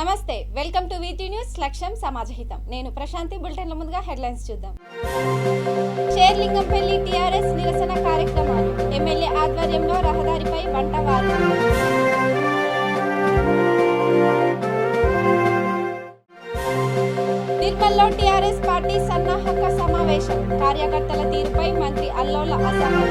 నమస్తే, welcome to వీటీ news. లక్ష్యం సమాజహితం. నేను ప్రశాంతి. బులెటిన్ల ముందుగా హెడ్లైన్స్ చూద్దాం. షేర్లింగంపల్లి టీఆర్ఎస్ నిరసన కార్యక్రమాలు. ఎమ్మెల్యే ఆధ్వర్యంలో రహదారిపై వంటవారు. నిర్మల్లో టీఆర్ఎస్ పార్టీ సన్నాహక సమావేశం. కార్యకర్తల తీరుపై మంత్రి అల్లోల అసహనం.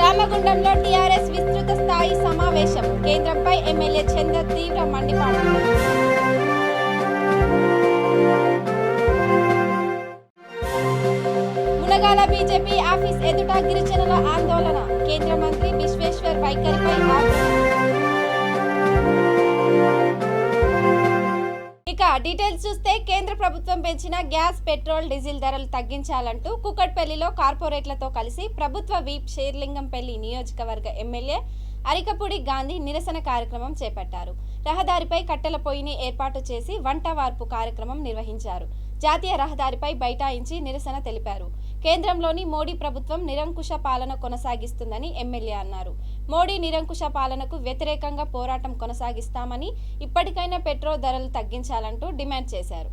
రామగుండంలో టీఆర్ఎస్ విస్తృత స్థాయి సమావేశం. కేంద్రంపై ఎమ్మెల్యే చందర్ తీవ్ర మండిపాటు. మునగాల బీజేపీ ఆఫీస్ ఎదుట గిరిజనుల ఆందోళన. కేంద్ర మంత్రి విశ్వేశ్వర్ వైఖరిపై ఆగ్రహం. ఇక డీటెయిల్స్ చూస్తే, కేంద్ర ప్రభుత్వం పెంచిన గ్యాస్, పెట్రోల్, డీజిల్ ధరలు తగ్గించాలంటూ కుకట్పల్లిలో కార్పొరేట్లతో కలిసి ప్రభుత్వ వీప్ షేర్లింగంపల్లి నియోజకవర్గ ఎమ్మెల్యే అరికపూడి గాంధీ నిరసన కార్యక్రమం చేపట్టారు. రహదారిపై కట్టెల పొయ్యిని ఏర్పాటు చేసి వంట వార్పు కార్యక్రమం నిర్వహించారు. జాతీయ రహదారిపై బైఠాయించి నిరసన తెలిపారు. కేంద్రంలోని మోడీ ప్రభుత్వం నిరంకుశ పాలన కొనసాగిస్తుందని ఎమ్మెల్యే అన్నారు. మోడీ నిరంకుశ పాలనకు వ్యతిరేకంగా పోరాటం కొనసాగిస్తామని, ఇప్పటికైనా పెట్రోల్ ధరలు తగ్గించాలంటూ డిమాండ్ చేశారు.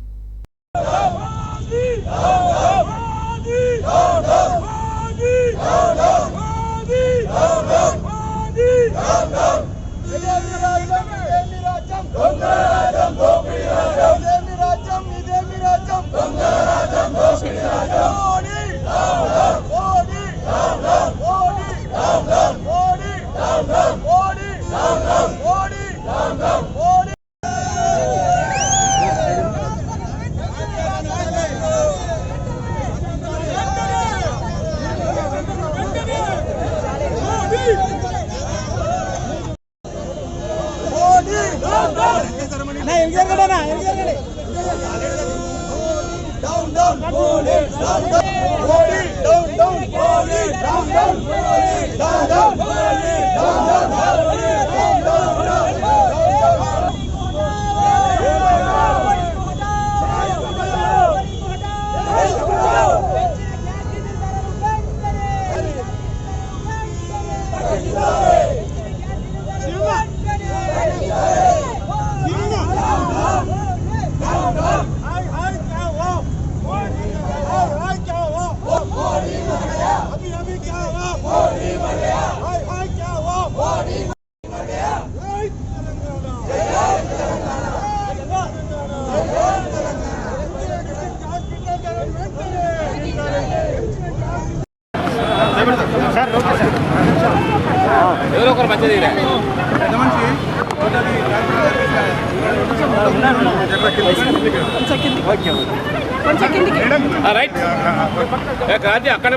అక్కడ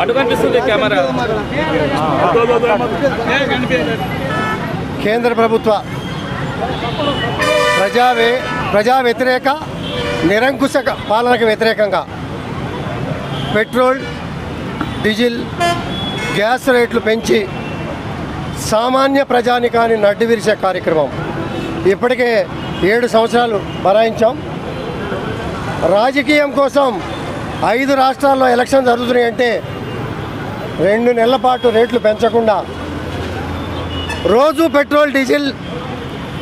అటు కనిపిస్తుంది కెమెరా. కేంద్ర ప్రభుత్వ ప్రజా వ్యతిరేక నిరంకుశ పాలనకు వ్యతిరేకంగా పెట్రోల్, డీజిల్, గ్యాస్ రేట్లు పెంచి సామాన్య ప్రజానికాన్ని నడ్డివిరిసే కార్యక్రమం ఇప్పటికే 7 సంవత్సరాలు బరాయించాం. రాజకీయం కోసం 5 రాష్ట్రాల్లో ఎలక్షన్ జరుగుతున్నాయంటే 2 నెలల పాటు రేట్లు పెంచకుండా రోజు పెట్రోల్, డీజిల్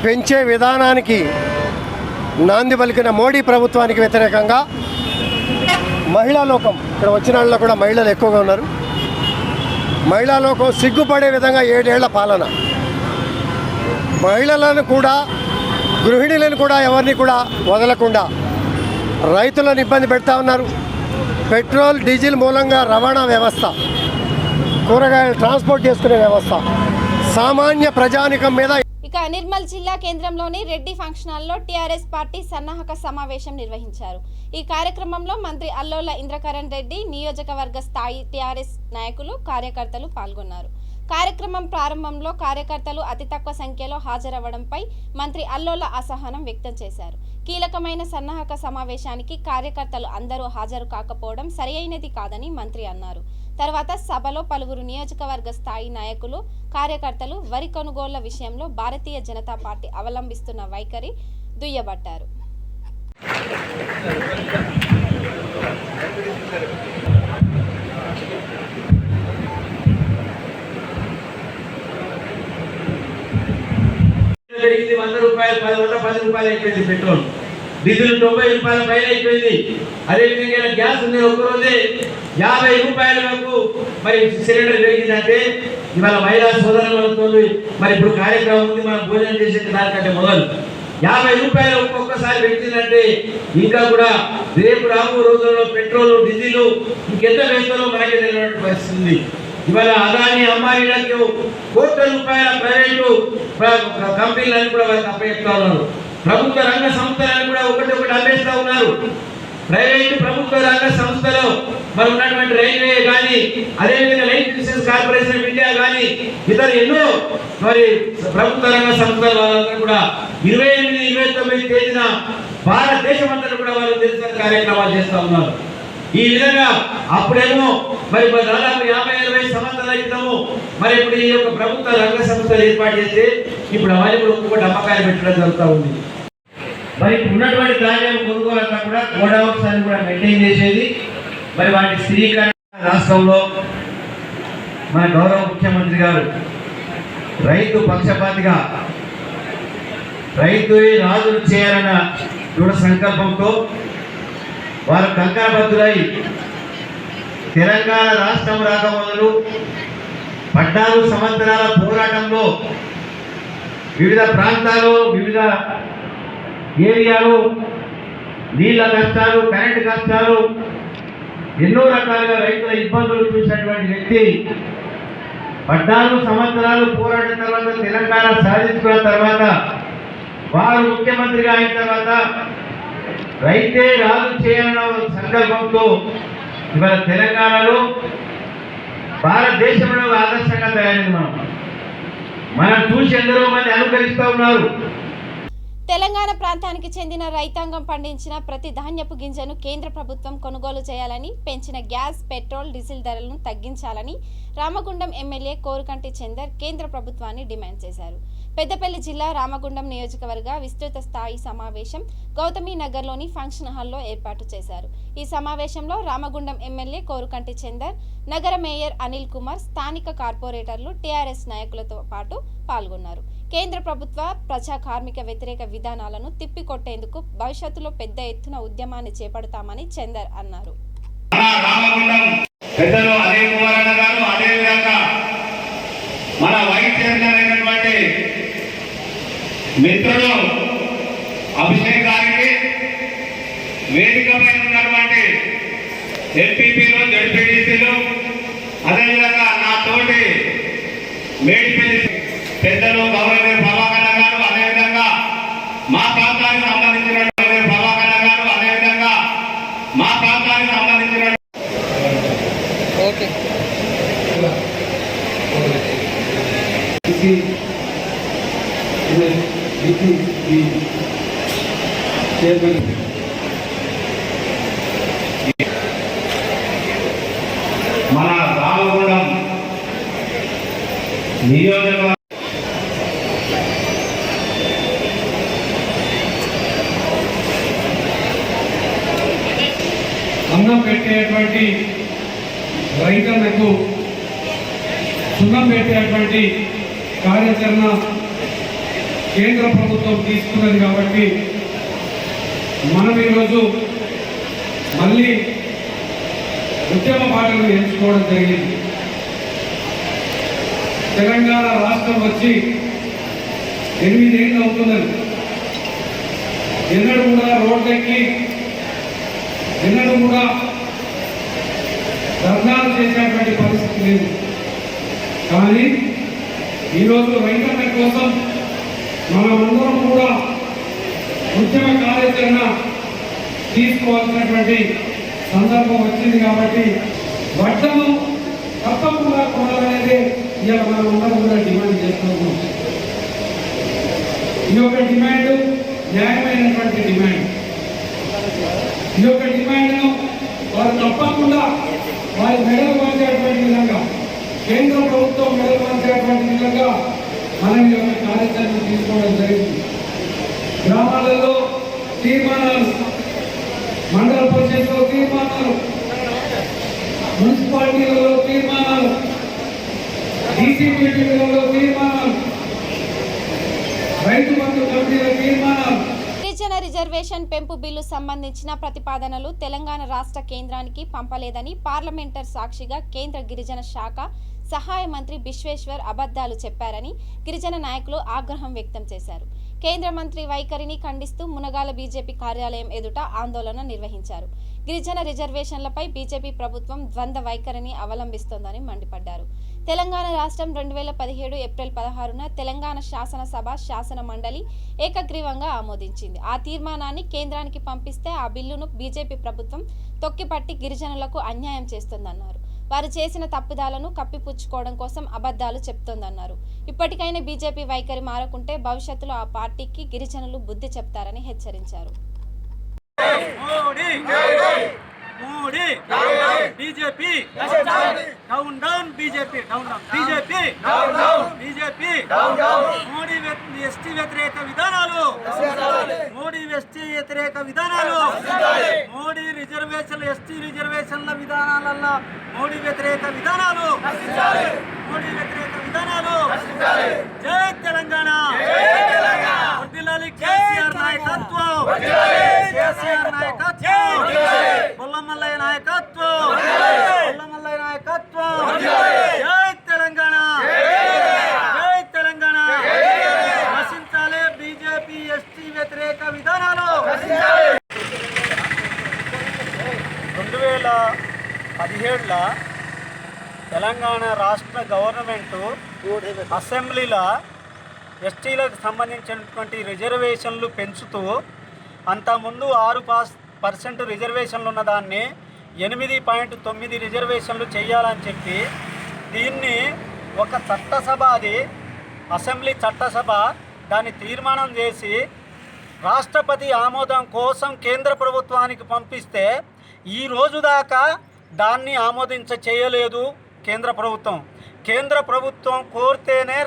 పెంచే విధానానికి నాంది పలికిన మోడీ ప్రభుత్వానికి వ్యతిరేకంగా మహిళా లోకం, ఇక్కడ వచ్చిన వాళ్ళలో కూడా మహిళలు ఎక్కువగా ఉన్నారు, మహిళా లోకం సిగ్గుపడే విధంగా 7 ఏళ్ల పాలన. మహిళలను కూడా, గృహిణులను కూడా, ఎవరిని కూడా వదలకుండా రైతులను ఇబ్బంది పెడతా ఉన్నారు. పెట్రోల్, డీజిల్ మూలంగా రవాణా వ్యవస్థ, కూరగాయలు ట్రాన్స్పోర్ట్ చేసుకునే వ్యవస్థ సామాన్య ప్రజానికం మీద. ఇక నిర్మల్ జిల్లా కేంద్రంలోని రెడ్డి ఫంక్షన్ హాల్లో టీఆర్ఎస్ పార్టీ సన్నాహక సమావేశం నిర్వహించారు. ఈ కార్యక్రమంలో మంత్రి అల్లోల ఇంద్రకరణ్ రెడ్డి, నియోజకవర్గ స్థాయి టీఆర్ఎస్ నాయకులు, కార్యకర్తలు పాల్గొన్నారు. కార్యక్రమం ప్రారంభంలో కార్యకర్తలు అతి తక్కువ సంఖ్యలో హాజరవ్వడంపై మంత్రి అల్లోల అసహనం వ్యక్తం చేశారు. కీలకమైన సన్నాహక సమావేశానికి కార్యకర్తలు అందరూ హాజరు కాకపోవడం సరైనది కాదని మంత్రి అన్నారు. తర్వాత సభలో పలువురు నియోజకవర్గ స్థాయి నాయకులు, కార్యకర్తలు వరి కొనుగోళ్ల విషయంలో భారతీయ జనతా పార్టీ అవలంబిస్తున్న వైఖరి దుయ్యబట్టారు. పెరిగింది 100 రూపాయలు 110 రూపాయలు అయిపోయింది పెట్రోల్, డీజిల్ 90 రూపాయల పైన అయిపోయింది. అదేవిధంగా గ్యాస్ ఉంది ఒక్కరోజే 50 రూపాయల వరకు మరి సిలిండర్ పెరిగిందంటే ఇవాళ మహిళా సోదరులతో మరి ఇప్పుడు కార్యక్రమం ఉంది, మనం భోజనం చేసే దానికంటే మొదలు 50 రూపాయలు ఒక్కొక్కసారి పెంచిందంటే ఇంకా కూడా రేపు రాబో రోజుల్లో పెట్రోల్ డీజిల్ ఇంకెంత వేస్తారో మనకి తెలియనటువంటి పరిస్థితి ఉంది. ఇవాళ అదాని అంబానీలకు కోట్ల రూపాయల ప్రైవేటు కంపెనీలను కూడా వాళ్ళకి అప్పచెప్తా ఉన్నారు. ప్రభుత్వ రంగ సంస్థలను కూడా ఒకటి అమ్మేస్తా ఉన్నారు. ప్రైవేటు ప్రభుత్వ రంగ సంస్థలో మరి ఉన్నటువంటి రైల్వే కానీ, అదేవిధంగా life insurance corporation of India కానీ ఇతర ఎన్నో మరి ప్రభుత్వ రంగ సంస్థల వాళ్ళందరూ కూడా 28, 29 తేదీన భారతదేశం అంతా కూడా వాళ్ళు నిరసన కార్యక్రమాలు చేస్తూ ఉన్నారు. ఈ విధంగా అప్పుడేమో మరి దాదాపు 50-60 సంవత్సరాల క్రితము మరి ఇప్పుడు ఈ యొక్క ప్రభుత్వ రంగ సంస్థలు ఏర్పాటు చేస్తే ఇప్పుడు అవన్నీ కూడా ఒక్కొక్కటి అమ్మకాలు పెట్టడం జరుగుతూ ఉంది. మరి ఉన్నటువంటి ధాన్యం కొనుగోలంతా కూడా గోడౌన్స్ అని కూడా మెయింటైన్ చేసేది. మరి వాటి స్థిరీకరణ రాష్ట్రంలో మన గౌరవ ముఖ్యమంత్రి గారు రైతు పక్షపాతిగా రైతు రాజును చేయాలన్న దృఢ సంకల్పంతో వారు కంకణబద్ధులై తెలంగాణ రాష్ట్రం రాక మొదలు 14 సంవత్సరాల పోరాటంలో వివిధ ప్రాంతాలు, వివిధ ఏరియాలు నీళ్ళ కష్టాలు, కరెంటు కష్టాలు, ఎన్నో రకాలుగా రైతుల ఇబ్బందులు చూసినటువంటి వ్యక్తి 14 సంవత్సరాలు పోరాటం తర్వాత తెలంగాణ సాధించుకున్న తర్వాత వారు ముఖ్యమంత్రిగా అయిన తర్వాత రైతే రాజు చేయాలన్న సంకల్పంతో ఇవాళ తెలంగాణలో భారతదేశంలో ఆదర్శంగా తయారైంది. మనం చూసి ఎందరో మంది అనుకరిస్తూ ఉన్నారు. తెలంగాణ ప్రాంతానికి చెందిన రైతాంగం పండించిన ప్రతి ధాన్యపు గింజను కేంద్ర ప్రభుత్వం కొనుగోలు చేయాలని, పెంచిన గ్యాస్, పెట్రోల్, డీజిల్ ధరలను తగ్గించాలని రామగుండం ఎమ్మెల్యే కోరుకంటి చందర్ కేంద్ర ప్రభుత్వాన్ని డిమాండ్ చేశారు. పెద్దపల్లి జిల్లా రామగుండం నియోజకవర్గ విస్తృత స్థాయి సమావేశం గౌతమి నగర్లోని ఫంక్షన్ హాల్లో ఏర్పాటు చేశారు. ఈ సమావేశంలో రామగుండం ఎమ్మెల్యే కోరుకంటి చందర్, నగర మేయర్ అనిల్ కుమార్, స్థానిక కార్పొరేటర్లు, టీఆర్ఎస్ నాయకులతో పాటు పాల్గొన్నారు. కేంద్ర ప్రభుత్వ ప్రజా కార్మిక వ్యతిరేక విధానాలను తిప్పికొట్టేందుకు భవిష్యత్తులో పెద్ద ఎత్తున ఉద్యమాన్ని చేపడతామని చందర్ అన్నారు. మన వైస్ చైర్మన్ అయినటువంటి మిత్రుడు అభిషేక్ గారికి, వేదిక పైన ఉన్నటువంటి ఎంపీపీలు, జడ్పీటీసీలు, అదేవిధంగా నా తోటి మేడిపల్లి పెద్దలు గౌరవ ప్రభాకర్ గారు, అదేవిధంగా మా ప్రాంతానికి సంబంధించిన ప్రభాకర్ గారు, అదేవిధంగా మా ప్రాంతానికి సంబంధించిన మన రామగుండం నియోజకవర్గం అన్నం పెట్టేటువంటి రైతులకు సున్నం పెట్టేటువంటి కార్యాచరణ కేంద్ర ప్రభుత్వం తీసుకున్నది కాబట్టి మనం ఈరోజు మళ్ళీ ఉద్యమ బాటలు ఎంచుకోవడం జరిగింది. తెలంగాణ రాష్ట్రం వచ్చి 8 ఏళ్ళు అవుతున్నది. ఎన్నడూ కూడా రోడ్లెక్కి, ఎన్నడూ కూడా ధర్నాలు చేసేటువంటి పరిస్థితి లేదు. కానీ ఈరోజు రైతన్న కోసం మనమందరం కూడా ఉద్యమ కార్యాచరణ తీసుకోవాల్సినటువంటి సందర్భం వచ్చింది కాబట్టి వడ్డను తప్పకుండా కొనాలనేది ఇవాళ మనం అందరం కూడా డిమాండ్ చేస్తున్నాం. ఈ యొక్క డిమాండ్ న్యాయమైనటువంటి డిమాండ్. ఈ యొక్క డిమాండ్ను వారు తప్పకుండా వారి మెడలు మార్చేటువంటి విధంగా, కేంద్ర ప్రభుత్వం మెడలు మార్చేటువంటి విధంగా మనం ఈ యొక్క కార్యాచరణ తీసుకోవడం జరిగింది. గ్రామాలలో తీర్మానాలు, మండల పరిషత్లో తీర్మానాలు, మున్సిపాలిటీలలో తీర్మానాలు, డీసీ మీటింగ్లలో తీర్మానాలు, రైతు బంధు కమిటీల తీర్మానం. గిరిజన రిజర్వేషన్ పెంపు బిల్లు సంబంధించిన ప్రతిపాదనలు తెలంగాణ రాష్ట్ర కేంద్రానికి పంపలేదని పార్లమెంటర్ సాక్షిగా కేంద్ర గిరిజన శాఖ సహాయ మంత్రి బిశ్వేశ్వర్ అబద్ధాలు చెప్పారని గిరిజన నాయకులు ఆగ్రహం వ్యక్తం చేశారు. కేంద్ర మంత్రి వైఖరిని ఖండిస్తూ మునగాల బీజేపీ కార్యాలయం ఎదుట ఆందోళన నిర్వహించారు. గిరిజన రిజర్వేషన్లపై బీజేపీ ప్రభుత్వం ద్వంద్వ వైఖరిని అవలంబిస్తోందని మండిపడ్డారు. తెలంగాణ రాష్ట్రం 2017 ఏప్రిల్ 16న తెలంగాణ శాసనసభ శాసన మండలి ఏకగ్రీవంగా ఆమోదించింది. ఆ తీర్మానాన్ని కేంద్రానికి పంపిస్తే ఆ బిల్లును బీజేపీ ప్రభుత్వం తొక్కిపట్టి గిరిజనులకు అన్యాయం చేస్తోందన్నారు. వారు చేసిన తప్పుదాలను కప్పిపుచ్చుకోవడం కోసం అబద్ధాలు చెప్తోందన్నారు. ఇప్పటికైనా బీజేపీ వైఖరి మారకుంటే భవిష్యత్తులో ఆ పార్టీకి గిరిజనులు బుద్ధి చెప్తారని హెచ్చరించారు. Modi BJP down down BJP down down BJP BJP Modi ST వ్యతిరేక విధానాలు మోడీ ఎస్టీ వ్యతిరేక విధానాలు మోడీ రిజర్వేషన్ ఎస్టీ రిజర్వేషన్ల విధానాలలో మోడీ వ్యతిరేక విధానాలు మోడీ వ్యతిరేక విధానాలు. జై తెలంగాణ. వర్ధిల్లాలి కేసీఆర్ నాయకత్వం. కేసీఆర్ నాయకత్వం. బొల్లమల్లయ్య నాయకత్వం. బొల్లమల్లయ్య నాయకత్వం. జై తెలంగాణ. జై తెలంగాణ. నశించాలి బీజేపీ ఎస్టీ వ్యతిరేక విధానాలు. 2017లో తెలంగాణ రాష్ట్ర గవర్నమెంటు అసెంబ్లీలో ఎస్టీలకు సంబంధించినటువంటి రిజర్వేషన్లు పెంచుతూ అంతకుముందు 6% రిజర్వేషన్లు ఉన్నదాన్ని 8.9 రిజర్వేషన్లు చేయాలని చెప్పి దీన్ని ఒక చట్టసభ, అది అసెంబ్లీ చట్టసభ దాన్ని తీర్మానం చేసి రాష్ట్రపతి ఆమోదం కోసం కేంద్ర ప్రభుత్వానికి పంపిస్తే ఈ రోజు దాకా దాన్ని చేయలేదు కేంద్ర ప్రభుత్వం. కేంద్ర ప్రభుత్వం కోరితేనే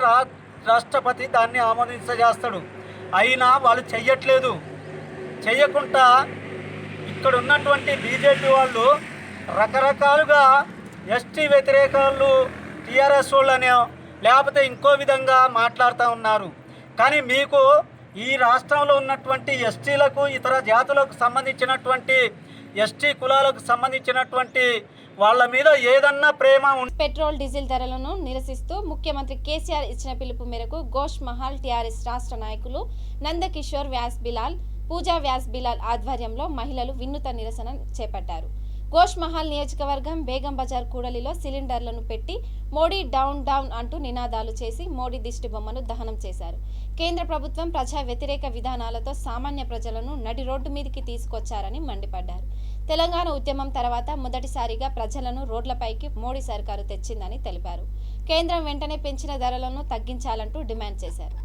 రాష్ట్రపతి దాన్ని ఆమోదించేస్తాడు. అయినా వాళ్ళు చెయ్యట్లేదు. చెయ్యకుండా ఇక్కడ ఉన్నటువంటి బీజేపీ వాళ్ళు రకరకాలుగా ఎస్టీ వ్యతిరేకాలు టీఆర్ఎస్ వాళ్ళనే లేకపోతే ఇంకో విధంగా మాట్లాడుతూ ఉన్నారు. కానీ మీకు ఈ రాష్ట్రంలో ఉన్నటువంటి ఎస్టీలకు, ఇతర జాతులకు సంబంధించినటువంటి ఎస్టీ కులాలకు సంబంధించినటువంటి వాళ్ళ మీద ఏదన్నా ప్రేమ. పెట్రోల్ డీజిల్ ధరలను నిరసిస్తూ ముఖ్యమంత్రి కేసీఆర్ ఇచ్చిన పిలుపు మేరకు గోష్ మహల్ టీఆర్ఎస్ రాష్ట్ర నాయకులు నందకిషోర్ వ్యాస్ బిలాల్, పూజా వ్యాస్ బిలాల్ ఆధ్వర్యంలో మహిళలు వినూత్న నిరసన చేపట్టారు. గోష్ మహల్ నియోజకవర్గం బేగం బజార్ కూడలిలో సిలిండర్లను పెట్టి మోడీ డౌన్ డౌన్ అంటూ నినాదాలు చేసి మోడీ దిష్టి బొమ్మను దహనం చేశారు. కేంద్ర ప్రభుత్వం ప్రజా వ్యతిరేక విధానాలతో సామాన్య ప్రజలను నడి రోడ్డు మీదకి తీసుకొచ్చారని మండిపడ్డారు. తెలంగాణ ఉద్యమం తర్వాత మొదటిసారిగా ప్రజలను రోడ్లపైకి మోడీ సర్కారు తెచ్చిందని తెలిపారు. కేంద్రం వెంటనే పెంచిన ధరలను తగ్గించాలంటూ డిమాండ్ చేశారు.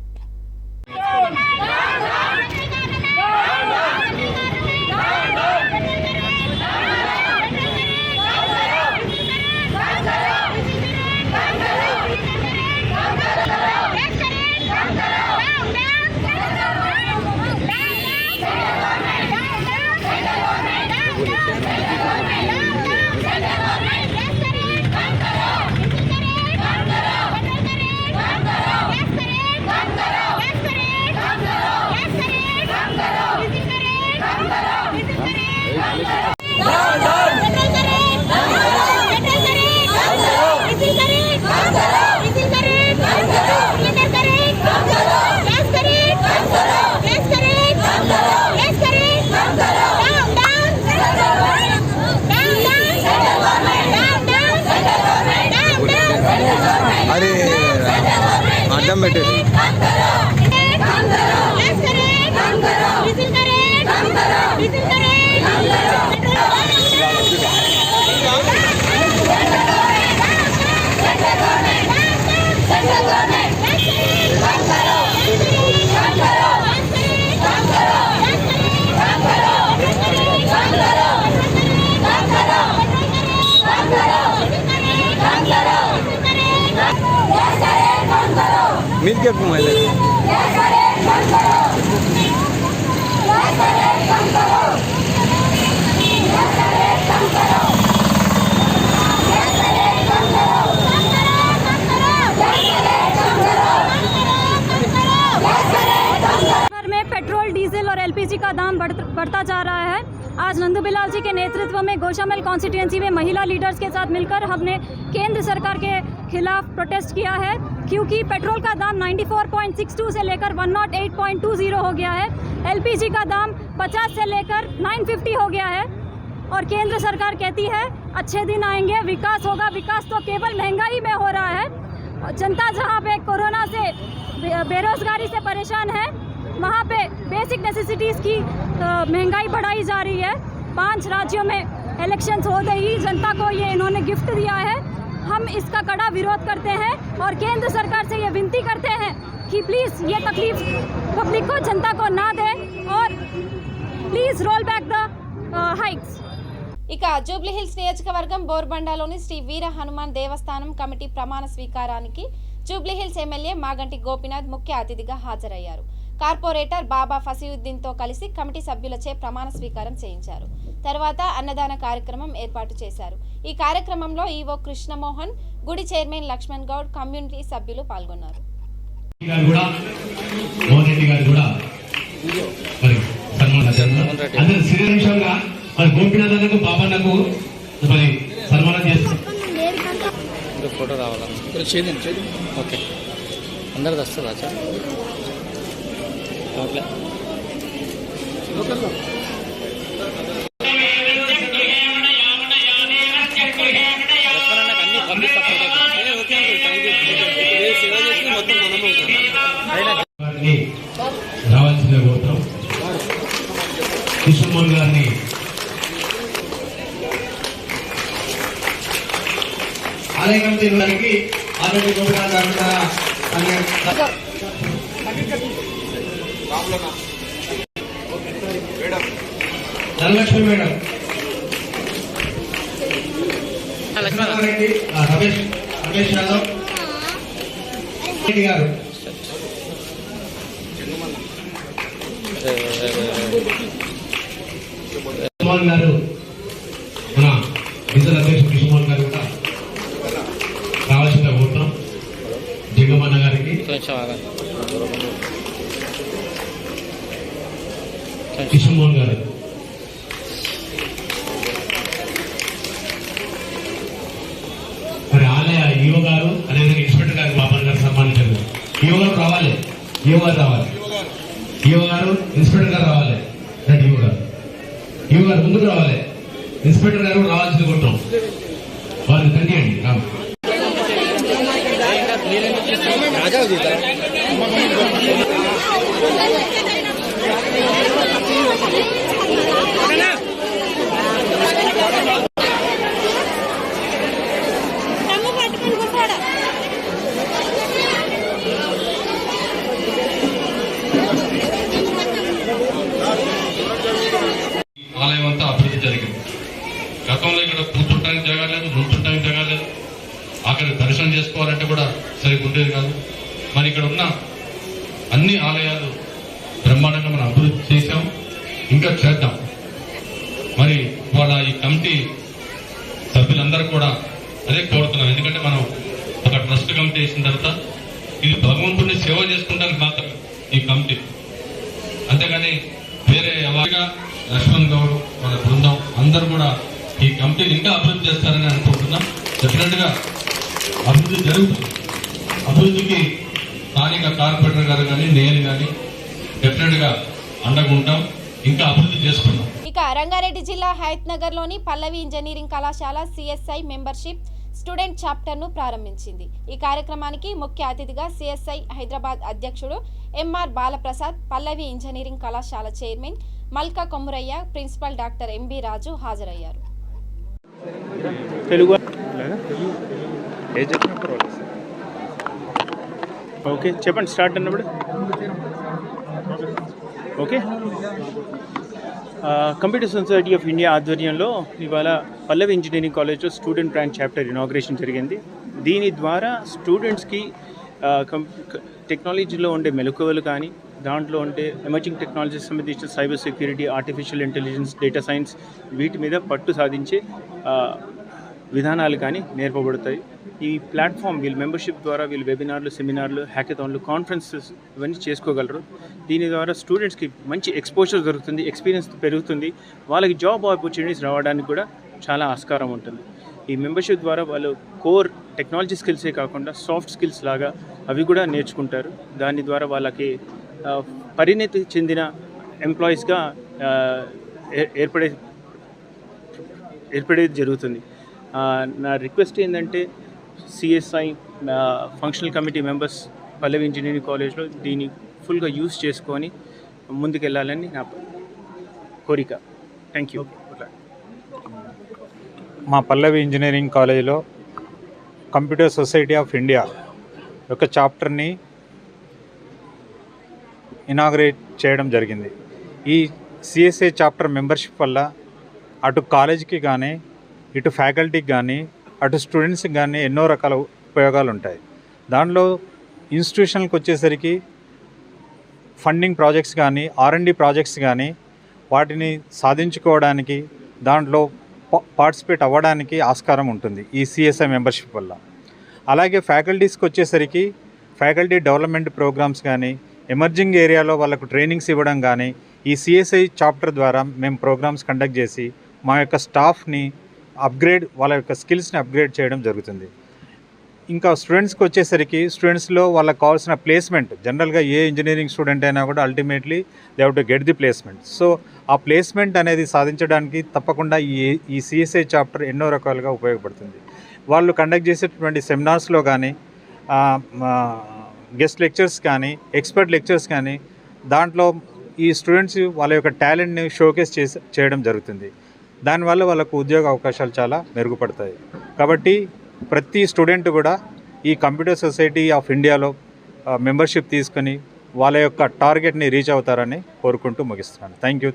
అది అడ్డం పెట్టేది. मिलके घुमाए Yes, आज नंदू बिलाल जी के नेतृत्व में गौशामल कॉन्स्टिट्यूएंसी में महिला लीडर्स के साथ मिलकर हमने केंद्र सरकार के खिलाफ प्रोटेस्ट किया है, क्योंकि पेट्रोल का दाम 94.62 से लेकर 108.20 हो गया है। एलपीजी का दाम 50 से लेकर 950 हो गया है और केंद्र सरकार कहती है अच्छे दिन आएंगे, विकास होगा। विकास तो केवल महंगाई में हो रहा है। जनता जहां पे कोरोना से बेरोजगारी से परेशान है, वहाँ पे बेसिक नेसेसिटीज़ की महंगाई बढ़ाई जा रही है। 5 राज्यों में इलेक्शंस हो गई, जनता को ये इन्होंने गिफ्ट दिया है। हम इसका कड़ा विरोध करते हैं और केंद्र सरकार से ये विनती करते हैं कि प्लीज़ ये तकलीफ पब्लिक को, जनता को ना दे और please roll back the hikes. ఇక జూబ్లీహిల్స్ నియోజకవర్గం బోర్బండలోని శ్రీ వీర హనుమాన్ దేవస్థానం కమిటీ ప్రమాణ స్వీకారానికి జూబ్లీహిల్స్ ఎమ్మెల్యే మాగంటి గోపీనాథ్ ముఖ్య అతిథిగా హాజరయ్యారు. కార్పొరేటర్ బాబా ఫసీయుద్దీన్తో కలిసి కమిటీ సభ్యులచే ప్రమాణ స్వీకారం చేయించారు. తర్వాత అన్నదాన కార్యక్రమం ఏర్పాటు చేశారు. ఈ కార్యక్రమంలో ఈవో కృష్ణమోహన్, గుడి చైర్మన్ లక్ష్మణ్ గౌడ్, కమ్యూనిటీ సభ్యులు పాల్గొన్నారు. గోపీనాథ్ బాబాకు సన్మానం చేస్తాం. ఫోటో రావాలా? ఓకే, అందరిది వస్తుందా? రావాల్సిందే కోరుతాం. కృష్ణమోహన్ గారిని ఆలయ కమిటీ గారికి ఆరోగ్య గోపీనాథ్ ధనలక్ష్మి మేడం, రమేష్ యాదవ్ గారు, కృష్ణమోహన్ గారు, మన ఇతర అధ్యక్షుడు కృష్ణమోహన్ గారు కూడా రావాల్సిందిగా కోరుతాం. జగమన్న గారికి, కృష్ణమోహన్ గారు, మరి ఆలయ ఈవో గారు, అదేవిధంగా ఇన్స్పెక్టర్ గారికి బాబా గారు సన్మానించారు. ఈవో గారు రావాలి, ఈవో గారు రావాలి, ఈవో గారు, ఇన్స్పెక్టర్ గారు రావాలి. ఈవో గారు ముందుకు రావాలి, ఇన్స్పెక్టర్ గారు రావాల్సింది కొట్టాం. వారిని తెలియండి. ఆలయం అంతా అభివృద్ధి జరిగింది. గతంలో ఇక్కడ కూర్చుంటానికి జరగలేదు, నుంచుంటానికి జరగలేదు, అక్కడ దర్శనం చేసుకోవాలంటే కూడా సరిగ్గా ఉండేది కాదు. మరి ఇక్కడ ఉన్న అన్ని ఆలయాలు బ్రహ్మాండంగా మనం అభివృద్ధి చేశాం, ఇంకా చేద్దాం. మరి వాళ్ళ ఈ కమిటీ సభ్యులందరూ కూడా అదే కోరుతున్నాం. ఎందుకంటే మనం ఒక ట్రస్ట్ కమిటీ వేసిన తర్వాత ఇది భగవంతుడిని సేవ చేసుకుంటానికి మాత్రం ఈ కమిటీ, అంతేగాని వేరే ఎవరిగా లక్ష్మణ్ గౌడ్ వాళ్ళ బృందం అందరూ కూడా ఈ కమిటీని ఇంకా అభివృద్ధి చేస్తారని అనుకుంటున్నాం. డెఫినెట్ గా అభివృద్ధి జరుగుతుంది. అభివృద్ధికి స్థానిక కార్పొరేటర్ గారు కానీ నేను కానీ డెఫినెట్ గా అండగా ఉంటాం, ఇంకా అభివృద్ధి చేసుకున్నాం. ఇక రంగారెడ్డి జిల్లా హయత్ నగర్ లోని పల్లవి ఇంజనీరింగ్ కళాశాల సిఎస్ఐ మెంబర్షిప్ స్టూడెంట్ చాప్టర్ ను ప్రారంభించింది. ఈ కార్యక్రమానికి ముఖ్య అతిథిగా సిఎస్ఐ హైదరాబాద్ అధ్యక్షుడు ఎంఆర్ బాలప్రసాద్, పల్లవి ఇంజనీరింగ్ కళాశాల చైర్మన్ మల్కా కొమురయ్య, ప్రిన్సిపల్ డాక్టర్ ఎంబి రాజు హాజరయ్యారు. ఓకే చెప్పండి, స్టార్ట్ అన్నప్పుడు. Okay, computer society of India ఆధ్వర్యంలో ఇవాళ పల్లవి ఇంజనీరింగ్ కాలేజ్లో స్టూడెంట్ బ్రాంచ్ చాప్టర్ ఇనాగ్రేషన్ జరిగింది. దీని ద్వారా స్టూడెంట్స్కి టెక్నాలజీలో ఉండే మెలకువలు కానీ, దాంట్లో ఉండే ఎమర్జింగ్ టెక్నాలజీస్ సంబంధించిన cyber security, artificial intelligence, data science వీటి మీద పట్టు సాధించే విధానాలు కానీ నేర్పబడతాయి. ఈ ప్లాట్ఫామ్ వీళ్ళ మెంబర్షిప్ ద్వారా వీళ్ళు వెబినార్లు, సెమినార్లు, హ్యాకథాన్లు, కాన్ఫరెన్సెస్ ఇవన్నీ చేసుకోగలరు. దీని ద్వారా స్టూడెంట్స్కి మంచి ఎక్స్పోజర్ దొరుకుతుంది, ఎక్స్పీరియన్స్ పెరుగుతుంది, వాళ్ళకి జాబ్ ఆపర్చునిటీస్ రావడానికి కూడా చాలా ఆస్కారం ఉంటుంది. ఈ మెంబర్షిప్ ద్వారా వాళ్ళు కోర్ టెక్నాలజీ స్కిల్సే కాకుండా సాఫ్ట్ స్కిల్స్ లాగా అవి కూడా నేర్చుకుంటారు. దాని ద్వారా వాళ్ళకి పరిణతి చెందిన ఎంప్లాయీస్గా ఏర్పడేది జరుగుతుంది. నా రిక్వెస్ట్ ఏంటంటే సిఎస్ఐ ఫంక్షనల్ కమిటీ మెంబర్స్ పల్లవి ఇంజనీరింగ్ కాలేజ్లో దీన్ని ఫుల్గా యూజ్ చేసుకొని ముందుకెళ్ళాలని నా కోరిక. Thank you. మా పల్లవి ఇంజనీరింగ్ కాలేజీలో కంప్యూటర్ సొసైటీ ఆఫ్ ఇండియా యొక్క చాప్టర్ని ఇనాగ్రేట్ చేయడం జరిగింది. ఈ సిఎస్ఐ చాప్టర్ మెంబర్షిప్ వల్ల అటు కాలేజీకి కానీ, ఇటు ఫ్యాకల్టీకి కానీ, అటు స్టూడెంట్స్కి కానీ ఎన్నో రకాల ఉపయోగాలు ఉంటాయి. దానిలో ఇన్స్టిట్యూషన్కి వచ్చేసరికి ఫండింగ్ ప్రాజెక్ట్స్ కానీ, R&D ప్రాజెక్ట్స్ కానీ వాటిని సాధించుకోవడానికి, దాంట్లో పార్టిసిపేట్ అవ్వడానికి ఆస్కారం ఉంటుంది ఈ సిఎస్ఐ మెంబర్షిప్ వల్ల. అలాగే ఫ్యాకల్టీస్కి వచ్చేసరికి ఫ్యాకల్టీ డెవలప్మెంట్ ప్రోగ్రామ్స్ కానీ, ఎమర్జింగ్ ఏరియాలో వాళ్ళకు ట్రైనింగ్స్ ఇవ్వడం కానీ ఈ సిఎస్ఐ చాప్టర్ ద్వారా మేము ప్రోగ్రామ్స్ కండక్ట్ చేసి మా యొక్క స్టాఫ్ని వాళ్ళ యొక్క స్కిల్స్ని అప్గ్రేడ్ చేయడం జరుగుతుంది. ఇంకా స్టూడెంట్స్కి వచ్చేసరికి స్టూడెంట్స్లో వాళ్ళకి కావాల్సిన ప్లేస్మెంట్, జనరల్గా ఏ ఇంజనీరింగ్ స్టూడెంట్ అయినా కూడా ultimately they have to get the placement. So ఆ ప్లేస్మెంట్ అనేది సాధించడానికి తప్పకుండా ఈ సిఎస్ఐ చాప్టర్ ఎన్నో రకాలుగా ఉపయోగపడుతుంది. వాళ్ళు కండక్ట్ చేసేటటువంటి సెమినార్స్లో కానీ, గెస్ట్ లెక్చర్స్ కానీ, ఎక్స్పర్ట్ లెక్చర్స్ కానీ, దాంట్లో ఈ స్టూడెంట్స్ వాళ్ళ యొక్క టాలెంట్ని షోకేస్ చేయడం జరుగుతుంది. దానివల్ల వాళ్ళకు ఉద్యోగ అవకాశాలు చాలా మెరుగుపడతాయి. కాబట్టి ప్రతి స్టూడెంట్ కూడా ఈ కంప్యూటర్ సొసైటీ ఆఫ్ ఇండియాలో మెంబర్షిప్ తీసుకొని వాళ్ళ యొక్క టార్గెట్ని రీచ్ అవుతారని కోరుకుంటూ ముగిస్తున్నాను. Thank you.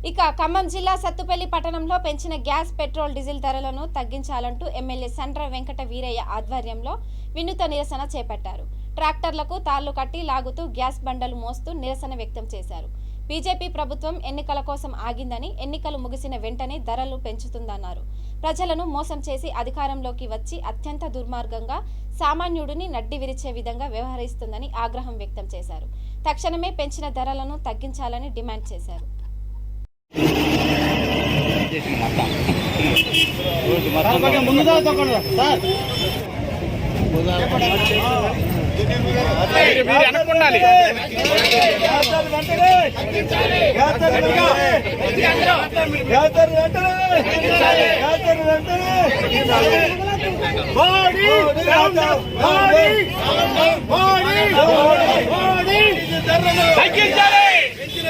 ఇక ఖమ్మం జిల్లా సత్తుపల్లి పట్టణంలో పెంచిన గ్యాస్, పెట్రోల్, డీజిల్ ధరలను తగ్గించాలంటూ ఎమ్మెల్యే సండ్ర వెంకట వీరయ్య ఆధ్వర్యంలో వినూత్న నిరసన చేపట్టారు. ట్రాక్టర్లకు తాళ్లు కట్టి లాగుతూ గ్యాస్ బండలు మోస్తూ నిరసన వ్యక్తం చేశారు. బీజేపీ ప్రభుత్వం ఎన్నికల కోసం ఆగిందని, ఎన్నికలు ముగిసిన వెంటనే ధరలు పెంచుతుందన్నారు. ప్రజలను మోసం చేసి అధికారంలోకి వచ్చి అత్యంత దుర్మార్గంగా సామాన్యుడిని నడ్డి విరిచే విధంగా వ్యవహరిస్తుందని ఆగ్రహం వ్యక్తం చేశారు. తక్షణమే పెంచిన ధరలను తగ్గించాలని డిమాండ్ చేశారు.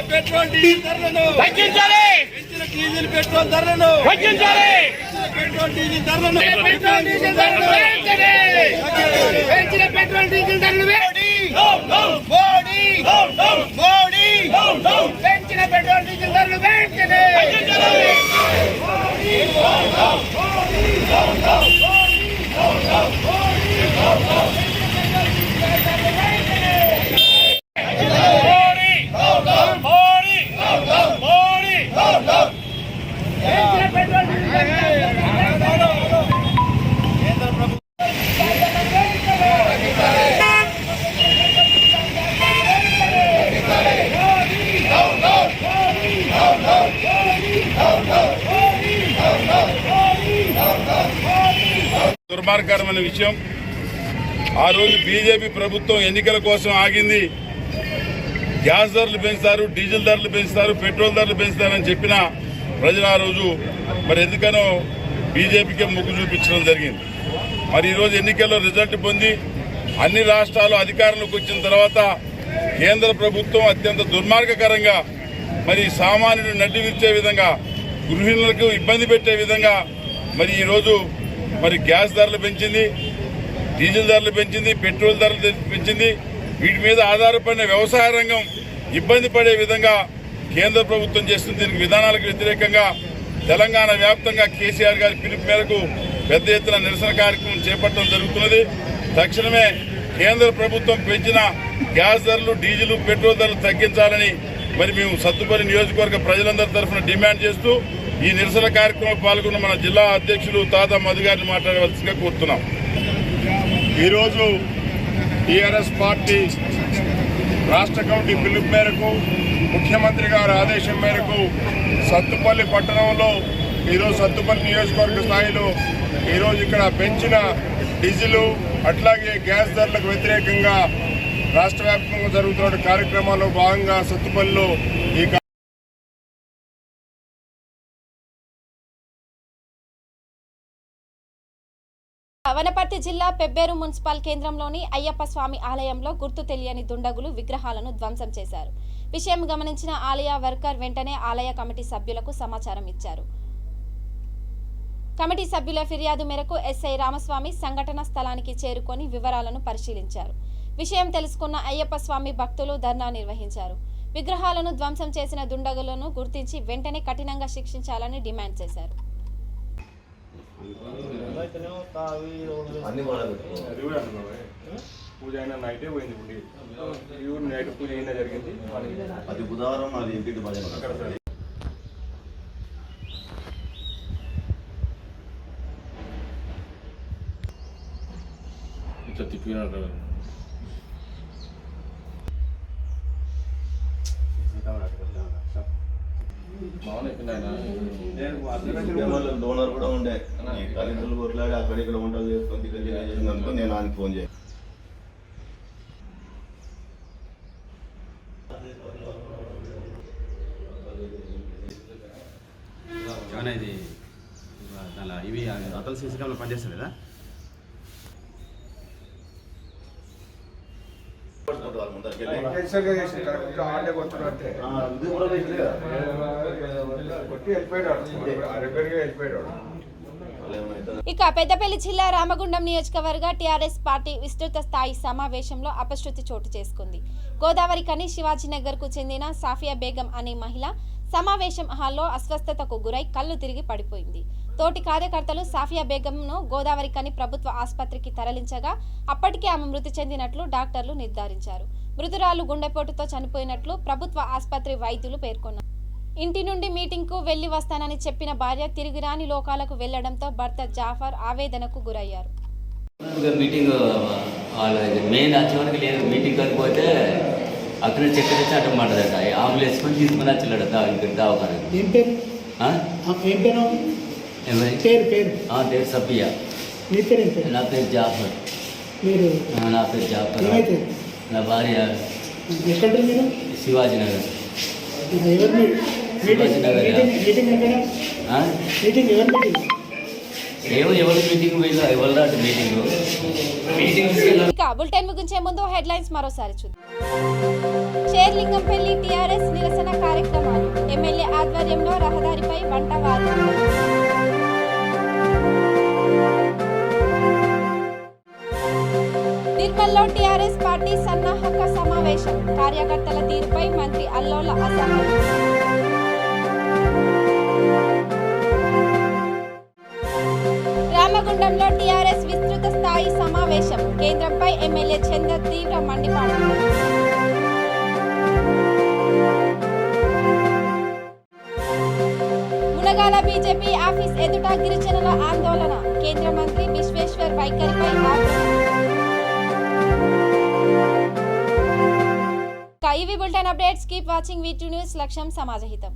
పెట్రోల్ డీజిల్ ధరలను తగ్గించాలి. డీజిల్ పెట్రోల్ ధరలను తగ్గించాలి. పెట్రోల్ డీజిల్ ధరలను పెంచిన పెట్రోల్ డీజిల్ ధరలు పెంచిన పెట్రోల్ డీజిల్ ధరలు వెంటనే దుర్మార్గకరమైన విషయం. ఆ రోజు బీజేపీ ప్రభుత్వం ఎన్నికల కోసం ఆగింది. గ్యాస్ ధరలు పెంచుతారు, డీజిల్ ధరలు పెంచుతారు, పెట్రోల్ ధరలు పెంచుతారని చెప్పిన ప్రజలు ఆ రోజు మరి ఎందుకనో బీజేపీకే మొగ్గు చూపించడం జరిగింది. మరి ఈరోజు ఎన్నికల్లో రిజల్ట్ పొంది అన్ని రాష్ట్రాలు అధికారంలోకి వచ్చిన తర్వాత కేంద్ర ప్రభుత్వం అత్యంత దుర్మార్గకరంగా మరి సామాన్యుడు నడ్డి విరిచే విధంగా, గృహిణులకు ఇబ్బంది పెట్టే విధంగా మరి ఈరోజు మరి గ్యాస్ ధరలు పెంచింది, డీజిల్ ధరలు పెంచింది, పెట్రోల్ ధరలు పెంచింది. వీటి మీద ఆధారపడిన వ్యవసాయ రంగం ఇబ్బంది పడే విధంగా కేంద్ర ప్రభుత్వం చేస్తుంది. దీనికి విధానాలకు వ్యతిరేకంగా తెలంగాణ వ్యాప్తంగా కేసీఆర్ గారి పిలుపు మేరకు పెద్ద ఎత్తున నిరసన కార్యక్రమం చేపట్టడం జరుగుతున్నది. తక్షణమే కేంద్ర ప్రభుత్వం పెంచిన గ్యాస్ ధరలు, డీజిల్, పెట్రోల్ ధరలు తగ్గించాలని మరి మేము సత్తుపల్లి నియోజకవర్గ ప్రజలందరి తరఫున డిమాండ్ చేస్తూ ఈ నిరసన కార్యక్రమంలో పాల్గొన్న మన జిల్లా అధ్యక్షులు తాత మధు గారిని మాట్లాడవలసిందిగా కోరుతున్నాం. ఈరోజు టీఆర్ఎస్ పార్టీ రాష్ట్ర కమిటీ పిలుపు మేరకు ముఖ్యమంత్రి గారి ఆదేశం మేరకు సత్తుపల్లి పట్టణంలో ఈరోజు సత్తుపల్లి నియోజకవర్గ స్థాయిలో ఈరోజు ఇక్కడ పెంచిన డీజిల్ అట్లాగే గ్యాస్ ధరలకు వ్యతిరేకంగా రాష్ట్ర వ్యాప్తంగా జరుగుతున్న కార్యక్రమాల్లో భాగంగా సత్తుపల్లిలో ఈ వనపర్తి జిల్లా పెబ్బేరు మున్సిపల్ కేంద్రంలోని అయ్యప్ప స్వామి ఆలయంలో గుర్తు తెలియని దుండగులు విగ్రహాలను ధ్వంసం చేశారు. విషయం గమనించిన ఆలయ వర్కర్ వెంటనే ఆలయ కమిటీ సభ్యులకు సమాచారం ఇచ్చారు. కమిటీ సభ్యుల ఫిర్యాదు మేరకు ఎస్ఐ రామస్వామి సంఘటన స్థలానికి చేరుకొని వివరాలను పరిశీలించారు. విషయం తెలుసుకున్న అయ్యప్ప స్వామి భక్తులు ధర్నా నిర్వహించారు. విగ్రహాలను ధ్వంసం చేసిన దుండగులను గుర్తించి వెంటనే కఠినంగా శిక్షించాలని డిమాండ్ చేశారు. పూజ అయినా నైటే పోయింది. నైట్ పూజ అయినా జరిగింది. అది బుధవారం అది ఇంటికి ఇట్లా తిప్పినాడు. డోనర్ కూడా ఉండే తల్లిదండ్రులు కొట్లాడి అక్కడ ఇక్కడ వంటలు చేసుకొని అనుకో నేను ఆయనకి ఫోన్ చేయాలి. ఇది దానిలో ఇవి అతలు సీసీ కెమెరా పనిచేస్తుంది కదా. ఇక పెద్దపల్లి జిల్లా రామగుండం నియోజకవర్గ టీఆర్ఎస్ పార్టీ విస్తృత స్థాయి సమావేశంలో అపశృతి చోటు చేసుకుంది. గోదావరి కని శివాజీనగర్ కు చెందిన సాఫియా బేగం అనే మహిళ సమావేశం హాల్లో అస్వస్థతకు గురై కళ్ళు తిరిగి పడిపోయింది. తోటి కార్యకర్తలు సాఫియా బేగంను గోదావరి కని ప్రభుత్వ ఆసుపత్రికి తరలించగా అప్పటికే ఆమె మృతి చెందినట్లు డాక్టర్లు నిర్ధారించారు. మృతురాలు గుండెపోటుతో చనిపోయినట్లు ప్రభుత్వ ఆసుపత్రి వైద్యులు పేర్కొన్నారు. ఇంటి నుండి మీటింగ్కు వెళ్లి వస్తానని చెప్పిన భార్య తిరిగి రాని లోకాలకు వెళ్లడంతో భర్త జాఫర్ ఆవేదనకు గురయ్యారు. మీటింగ్ మెయిన్ వచ్చేవరకు లేదు. మీటింగ్ కనిపోతే అక్కడ చెక్ తెచ్చి అటు మాట్లాడట అంబులెన్స్ కొని తీసుకుని వచ్చాడట ఇక్కడ దావకానికి. పేరు సబ్బియా. నా పేరు జాఫర్. నా పేరు జాఫర్. నా భార్య శివాజీనగర్. శివాజీనగర్ ఎవరు మీటింగ్ ఎవరు మీటింగ్. ఇక బులెటిన్ ముగించే ముందు హెడ్లైన్స్ మరోసారి చూద్దాం. షేర్లింగంపల్లి టీఆర్ఎస్ నిరసన కార్యక్రమాలు. ఎమ్మెల్యే ఆధ్వర్యంలో రహదారిపై వంటవారు. నిర్మల్లో టీఆర్ఎస్ పార్టీ సన్నాహక సమావేశం. కార్యకర్తల తీరుపై మంత్రి అల్లోల అసహనం. రామగుండంలో టీఆర్ఎస్ విస్తృత స్థాయి సమావేశం. కేంద్రంపై ఎమ్మెల్యే చందర్ తీవ్ర మండిపాటు. మునగాల బీజేపీ ఆఫీస్ ఎదుట గిరిజనుల ఆందోళన. కేంద్ర మంత్రి విశ్వేశ్వర్ వైఖరిపై ఆగ్రహం. ఇవి bulletin updates. Keep watching V2 news. లక్ష్యం సమాజహితం.